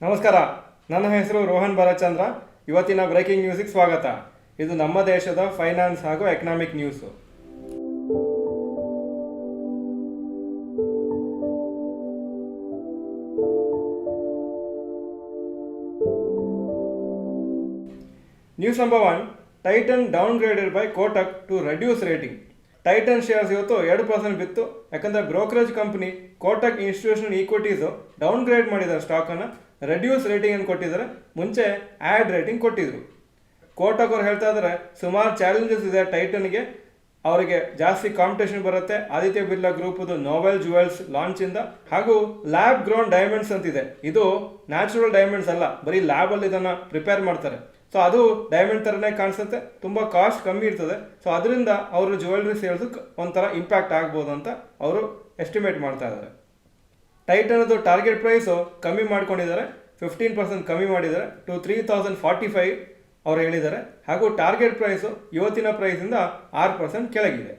ನಮಸ್ಕಾರ, ನನ್ನ ಹೆಸರು ರೋಹನ್ ಭರಚಂದ್ರ. ಇವತ್ತಿನ ಬ್ರೇಕಿಂಗ್ ನ್ಯೂಸಿಗೆ ಸ್ವಾಗತ. ಇದು ನಮ್ಮ ದೇಶದ ಫೈನಾನ್ಸ್ ಹಾಗೂ economic news. News number 1, Titan downgraded by Kotak to reduce rating. Titan shares ಇವತ್ತು 2% ಬಿತ್ತು. ಯಾಕಂದರೆ brokerage company Kotak institutional equities downgrade ಮಾಡಿದ್ದಾರೆ, ಸ್ಟಾಕನ್ನು ರೆಡ್ಯೂಸ್ ರೇಟಿಂಗ್ ಅನ್ನು ಕೊಟ್ಟಿದ್ದಾರೆ. ಮುಂಚೆ ಆ್ಯಡ್ ರೇಟಿಂಗ್ ಕೊಟ್ಟಿದ್ರು. ಕೋಟಕ್ ಅವ್ರು ಹೇಳ್ತಾ ಇದ್ದಾರೆ ಸುಮಾರು ಚಾಲೆಂಜಸ್ ಇದೆ ಟೈಟನ್ಗೆ. ಅವರಿಗೆ ಜಾಸ್ತಿ ಕಾಂಪಿಟೇಷನ್ ಬರುತ್ತೆ ಆದಿತ್ಯ ಬಿರ್ಲಾ ಗ್ರೂಪದು ನೋವೆಲ್ ಜುವೆಲ್ಸ್ ಲಾಂಚಿಂದ. ಹಾಗೂ ಲ್ಯಾಬ್ ಗ್ರೋನ್ ಡೈಮಂಡ್ಸ್ ಅಂತಿದೆ. ಇದು ನ್ಯಾಚುರಲ್ ಡೈಮಂಡ್ಸ್ ಅಲ್ಲ, ಬರೀ ಲ್ಯಾಬಲ್ಲಿ ಇದನ್ನು ಪ್ರಿಪೇರ್ ಮಾಡ್ತಾರೆ. ಸೊ ಅದು ಡೈಮಂಡ್ ಥರನೇ ಕಾಣಿಸುತ್ತೆ, ತುಂಬ ಕಾಸ್ಟ್ ಕಮ್ಮಿ ಇರ್ತದೆ. ಸೊ ಅದರಿಂದ ಅವರು ಜ್ಯುವೆಲ್ರಿ ಸೇಲ್ಸ್ ಒಂಥರ ಇಂಪ್ಯಾಕ್ಟ್ ಆಗ್ಬೋದು ಅಂತ ಅವರು ಎಸ್ಟಿಮೇಟ್ ಮಾಡ್ತಾ ಇದ್ದಾರೆ. ಟೈಟನ್ದು ಟಾರ್ಗೆಟ್ ಪ್ರೈಸು ಕಮ್ಮಿ ಮಾಡ್ಕೊಂಡಿದ್ದಾರೆ, 15% ಕಮ್ಮಿ ಮಾಡಿದ್ದಾರೆ ಟು 3045 ಅವ್ರು ಹೇಳಿದ್ದಾರೆ. ಹಾಗೂ ಟಾರ್ಗೆಟ್ ಪ್ರೈಸು ಇವತ್ತಿನ ಪ್ರೈಸಿಂದ 6% ಕೆಳಗಿದೆ.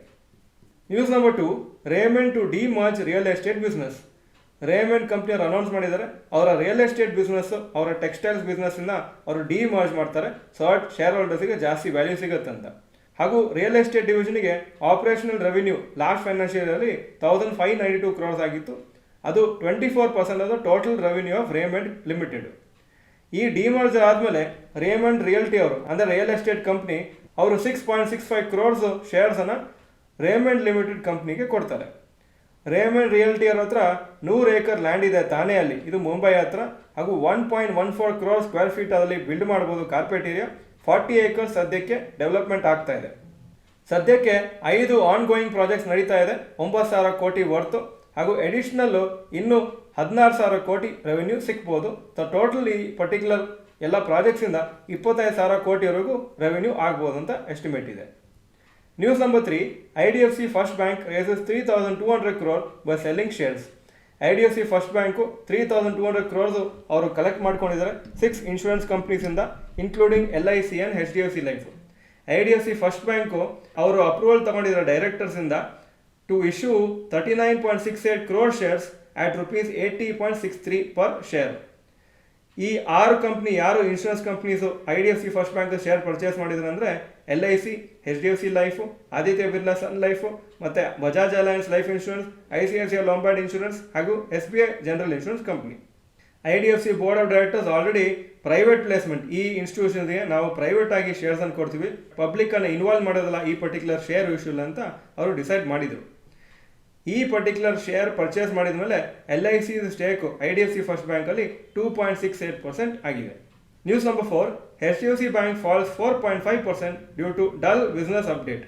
News number 2, Raymond to demerge real estate business. Raymond ಕಂಪ್ನಿಯವರು ಅನೌನ್ಸ್ ಮಾಡಿದ್ದಾರೆ ಅವರ ರಿಯಲ್ ಎಸ್ಟೇಟ್ ಬಿಸ್ನೆಸ್ಸು ಅವರ ಟೆಕ್ಸ್ಟೈಲ್ಸ್ ಬಿಸ್ನೆಸ್ಸಿಂದ ಅವರು ಡಿ ಮರ್ಜ್ ಮಾಡ್ತಾರೆ. ಸೊ ಶೇರ್ ಹೋಲ್ಡರ್ಸಿಗೆ ಜಾಸ್ತಿ ವ್ಯಾಲ್ಯೂ ಸಿಗುತ್ತಂತ. ಹಾಗೂ ರಿಯಲ್ ಎಸ್ಟೇಟ್ ಡಿವಿಷನ್ಗೆ ಆಪರೇಷನಲ್ ರೆವಿನ್ಯೂ ಲಾಸ್ಟ್ ಫೈನಾನ್ಷಿಯಲ್ ಇಯರಲ್ಲಿ 1592 crores ಆಗಿತ್ತು. ಅದು 24% of the total revenue of Raymond limited. ಈ ಡಿಮರ್ಜರ್ ಆದಮೇಲೆ ರೇಮಂಡ್ ರಿಯಲ್ಟಿ ಅವರು ಅಂದರೆ ರಿಯಲ್ ಎಸ್ಟೇಟ್ ಕಂಪ್ನಿ ಅವರು 6.65 crores ಶೇರ್ಸನ್ನು ರೇಮಂಡ್ ಲಿಮಿಟೆಡ್ ಕಂಪ್ನಿಗೆ ಕೊಡ್ತಾರೆ. ರೇಮಂಡ್ ರಿಯಲ್ಟಿ ಅವ್ರ ಹತ್ರ 100 acre ಲ್ಯಾಂಡ್ ಇದೆ ತಾನೆಯಲ್ಲಿ, ಇದು ಮುಂಬೈ ಹತ್ರ. ಹಾಗೂ 1.14 crore ಸ್ಕ್ವೇರ್ ಫೀಟ್ ಅದರಲ್ಲಿ ಬಿಲ್ಡ್ ಮಾಡ್ಬೋದು ಕಾರ್ಪೆಟ್ ಏರಿಯಾ. 40 acres ಸದ್ಯಕ್ಕೆ ಡೆವಲಪ್ಮೆಂಟ್ ಆಗ್ತಾ ಇದೆ. ಸದ್ಯಕ್ಕೆ 5 ಆನ್ ಗೋಯಿಂಗ್ ಪ್ರಾಜೆಕ್ಟ್ಸ್ ನಡೀತಾ ಇದೆ, 9,000 ಕೋಟಿ ವರ್ತು. ಹಾಗೂ ಎಡಿಷ್ನಲ್ಲು ಇನ್ನೂ 16,000 ಕೋಟಿ ರೆವೆನ್ಯೂ ಸಿಗ್ಬೋದು. ಸೊ ಟೋಟಲ್ ಈ ಪರ್ಟಿಕ್ಯುಲರ್ ಎಲ್ಲ ಪ್ರಾಜೆಕ್ಟ್ಸಿಂದ 25,000 ಕೋಟಿವರೆಗೂ ರೆವೆನ್ಯೂ ಆಗ್ಬೋದು ಅಂತ ಎಸ್ಟಿಮೇಟ್ ಇದೆ. News number 3, IDFC first bank raises 3,200 crore by selling shares. IDFC first bank 3,200 crores ಅವರು ಕಲೆಕ್ಟ್ ಮಾಡ್ಕೊಂಡಿದ್ದಾರೆ 6 ಇನ್ಶೂರೆನ್ಸ್ ಕಂಪ್ನೀಸಿಂದ, including LIC and HDFC life. IDFC first bank ಅವರು ಅಪ್ರೂವಲ್ ತಗೊಂಡಿದ್ದಾರೆ ಡೈರೆಕ್ಟರ್ಸಿಂದ to issue 39.68 crore shares at rupees 80.63 per share. ಈ 6 company ಯಾರು insurance companies IDFC first bank share purchase ಮಾಡಿದ್ರು ಅಂದರೆ LIC, HDFC life, Aditya Birla sun life, ಮತ್ತು Bajaj Allianz life insurance, ICICI Lombard insurance ಹಾಗೂ SBI general insurance company. IDFC board of directors already private placement, ಈ ಇನ್ಸ್ಟಿಟ್ಯೂಷನ್ಗೆ ನಾವು private ಆಗಿ ಶೇರ್ಸನ್ನು ಕೊಡ್ತೀವಿ, ಪಬ್ಲಿಕ್ಕನ್ನು ಇನ್ವಾಲ್ವ್ ಮಾಡೋದಿಲ್ಲ ಈ ಪರ್ಟಿಕ್ಯುಲರ್ ಶೇರ್ ಇಶ್ಯೂಲ್ ಅಂತ ಅವರು ಡಿಸೈಡ್ ಮಾಡಿದರು. ಈ ಪರ್ಟಿಕ್ಯುಲರ್ ಶೇರ್ ಪರ್ಚೇಸ್ ಮಾಡಿದ ಮೇಲೆ LIC ಸ್ಟೇಕು IDFC ಫಸ್ಟ್ ಬ್ಯಾಂಕಲ್ಲಿ 2.68% ಆಗಿದೆ. News number 4, HDFC bank falls 4.5% due to dull business update.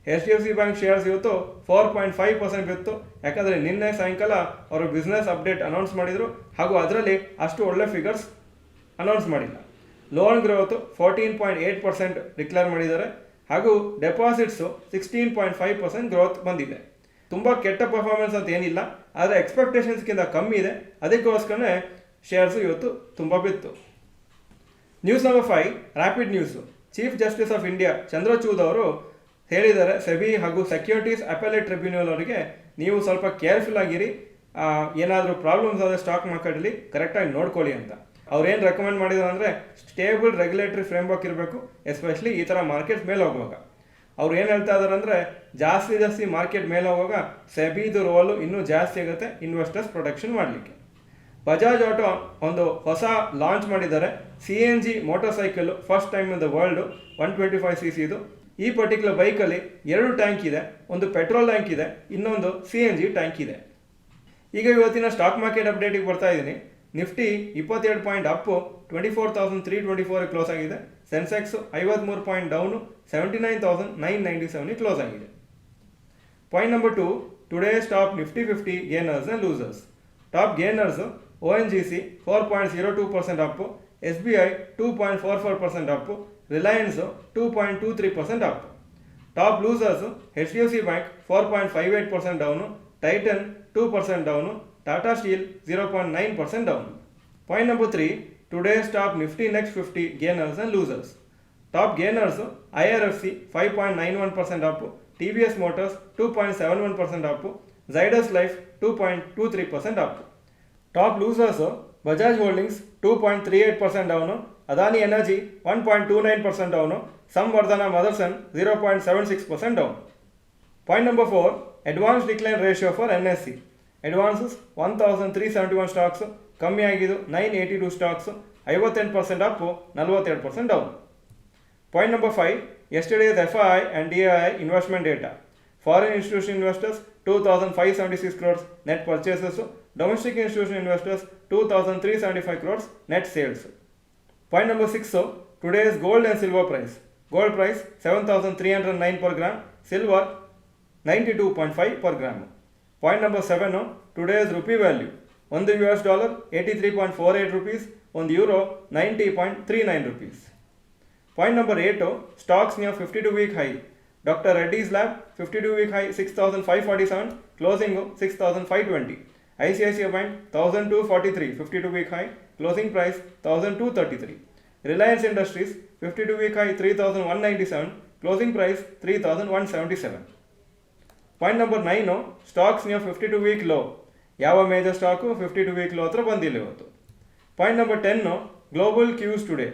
HDFC bank shares ಇವತ್ತು 4.5% ಬಿತ್ತು. ಯಾಕಂದರೆ ನಿನ್ನೆ ಸಾಯಂಕಾಲ ಅವರು ಬಿಸ್ನೆಸ್ ಅಪ್ಡೇಟ್ ಅನೌನ್ಸ್ ಮಾಡಿದರು, ಹಾಗೂ ಅದರಲ್ಲಿ ಅಷ್ಟು ಒಳ್ಳೆ ಫಿಗರ್ಸ್ ಅನೌನ್ಸ್ ಮಾಡಿಲ್ಲ. ಲೋನ್ ಗ್ರೋತು 14.8% ಡಿಕ್ಲೇರ್ ಮಾಡಿದ್ದಾರೆ, ಹಾಗೂ ಡೆಪಾಸಿಟ್ಸು 16.5% ಗ್ರೋತ್ ಬಂದಿದೆ. ತುಂಬ ಕೆಟ್ಟ ಪರ್ಫಾರ್ಮೆನ್ಸ್ ಅಂತ ಏನಿಲ್ಲ, ಆದರೆ ಎಕ್ಸ್ಪೆಕ್ಟೇಷನ್ಸ್ಗಿಂತ ಕಮ್ಮಿ ಇದೆ, ಅದಕ್ಕೋಸ್ಕರನೇ ಶೇರ್ಸು ಇವತ್ತು ತುಂಬ ಬಿತ್ತು. News number 5, rapid news. Chief justice of India Chandrachud ಅವರು ಹೇಳಿದ್ದಾರೆ ಸೆಬಿ ಹಾಗೂ ಸೆಕ್ಯೂರಿಟೀಸ್ ಅಪೆಲೇಟ್ ಟ್ರಿಬ್ಯುನಲ್ ಅವರಿಗೆ, ನೀವು ಸ್ವಲ್ಪ ಕೇರ್ಫುಲ್ ಆಗಿರಿ, ಏನಾದರೂ ಪ್ರಾಬ್ಲಮ್ಸ್ ಆದರೆ ಸ್ಟಾಕ್ ಮಾರ್ಕೆಟಲ್ಲಿ ಕರೆಕ್ಟಾಗಿ ನೋಡ್ಕೊಳ್ಳಿ ಅಂತ. ಅವ್ರೇನು ರೆಕಮೆಂಡ್ ಮಾಡಿದ್ರು ಅಂದರೆ ಸ್ಟೇಬಲ್ ರೆಗ್ಯುಲೇಟರಿ ಫ್ರೇಮ್ವರ್ಕ್ ಇರಬೇಕು, ಎಸ್ಪೆಷಲಿ ಈ ಥರ ಮಾರ್ಕೆಟ್ಸ್ ಮೇಲೆ ಹೋಗುವಾಗ. ಅವ್ರು ಏನು ಹೇಳ್ತಾ ಇದ್ದಾರೆ ಅಂದರೆ ಜಾಸ್ತಿ ಮಾರ್ಕೆಟ್ ಮೇಲೆ ಹೋಗುವಾಗ ಸೆಬಿದು ರೋಲು ಇನ್ನೂ ಜಾಸ್ತಿ ಆಗುತ್ತೆ ಇನ್ವೆಸ್ಟರ್ಸ್ ಪ್ರೊಟೆಕ್ಷನ್ ಮಾಡಲಿಕ್ಕೆ. ಬಜಾಜ್ ಆಟೋ ಒಂದು ಹೊಸ ಲಾಂಚ್ ಮಾಡಿದ್ದಾರೆ, CNG motor cycle, first time in the world, 125cc ಇದು. ಈ ಪರ್ಟಿಕ್ಯುಲರ್ ಬೈಕಲ್ಲಿ 2 ಟ್ಯಾಂಕ್ ಇದೆ, ಒಂದು ಪೆಟ್ರೋಲ್ ಟ್ಯಾಂಕ್ ಇದೆ, ಇನ್ನೊಂದು CNG ಟ್ಯಾಂಕ್ ಇದೆ. ಈಗ ಇವತ್ತಿನ ಸ್ಟಾಕ್ ಮಾರ್ಕೆಟ್ ಅಪ್ಡೇಟಿಗೆ ಬರ್ತಾ ಇದ್ದೀನಿ. ನಿಫ್ಟಿ 22 ಪಾಯಿಂಟ್ ಅಪ್ಪು 24,324 ಕ್ಲೋಸ್ ಆಗಿದೆ. ಸೆನ್ಸೆಕ್ಸು 53 ಪಾಯಿಂಟ್ ಡೌನು 79,997 ಕ್ಲೋಸ್ ಆಗಿದೆ. Point number 2, today's top Nifty 50 gainers and losers. Top gainers ONGC 4.02% Appu, SBI 2.44% Appu, Reliance 2.23% Appu. Top losers HDFC bank 4.58% down, tighten 2% down, Tata steel 0.9% down. Point number 3, today's top Nifty next 50 gainers and losers. Top gainers IRFC 5.91% Appu, TVS motors 2.71% Appu, Zydus life 2.23% Appu. Top losers Bajaj holdings 2.38% down, Adani energy 1.29% down, Samvardhana Motherson 0.76% down. Point number 4, advance decline ratio for NSE. Advances 1371 stocks, ಕಮ್ಮಿ ಆಗಿದ್ದು 982 stocks, 58% up, 42% down. Point number 5, yesterday's FII and DII investment data. Foreign institutional investors 2,576 crores net purchases, domestic institutional investors 2,375 crores net sales. Point number 6, today's gold and silver price. Gold price 7,309 per gram, silver 92.5 per gram. Point number 7, today's rupee value. $1 $83.48 rupees, €1 90.39 rupees. Point number 8, stocks near 52-week high. Dr. Reddy's Lab 52-week high 6,547, closing 6,520. ICICI Bank 1,243, 52-week high, closing price 1,233. Reliance Industries 52-week high 3,197, closing price 3,177. Point number 9, stocks near 52-week low. ಯಾವ major stock 52-week low ಹತ್ರ ಬಂದಿಲ್ಲ ಇವತ್ತು. Point number 10, global Qs today.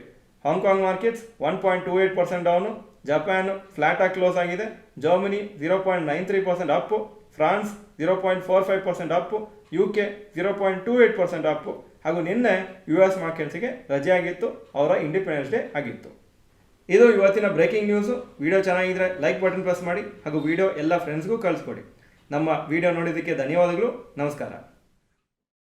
Hong Kong markets 1.28% down, Japan flat ಆಗಿ close ಆಗಿದೆ, Germany 0.93% Appu, France 0.45% Appu, UK 0.28% Appu, ಹಾಗೂ ನಿನ್ನೆ US ಮಾರ್ಕೆಟ್ಸ್ಗೆ ರಜೆ ಆಗಿತ್ತು, ಅವರ ಇಂಡಿಪೆಂಡೆನ್ಸ್ ಡೇ ಆಗಿತ್ತು. ಇದು ಇವತ್ತಿನ ಬ್ರೇಕಿಂಗ್ ನ್ಯೂಸು. ವಿಡಿಯೋ ಚೆನ್ನಾಗಿದ್ರೆ ಲೈಕ್ ಬಟನ್ ಪ್ರೆಸ್ ಮಾಡಿ ಹಾಗೂ ವಿಡಿಯೋ ಎಲ್ಲ ಫ್ರೆಂಡ್ಸ್ಗೂ ಕಳಿಸ್ಕೊಡಿ. ನಮ್ಮ ವಿಡಿಯೋ ನೋಡಿದ್ದಕ್ಕೆ ಧನ್ಯವಾದಗಳು. ನಮಸ್ಕಾರ.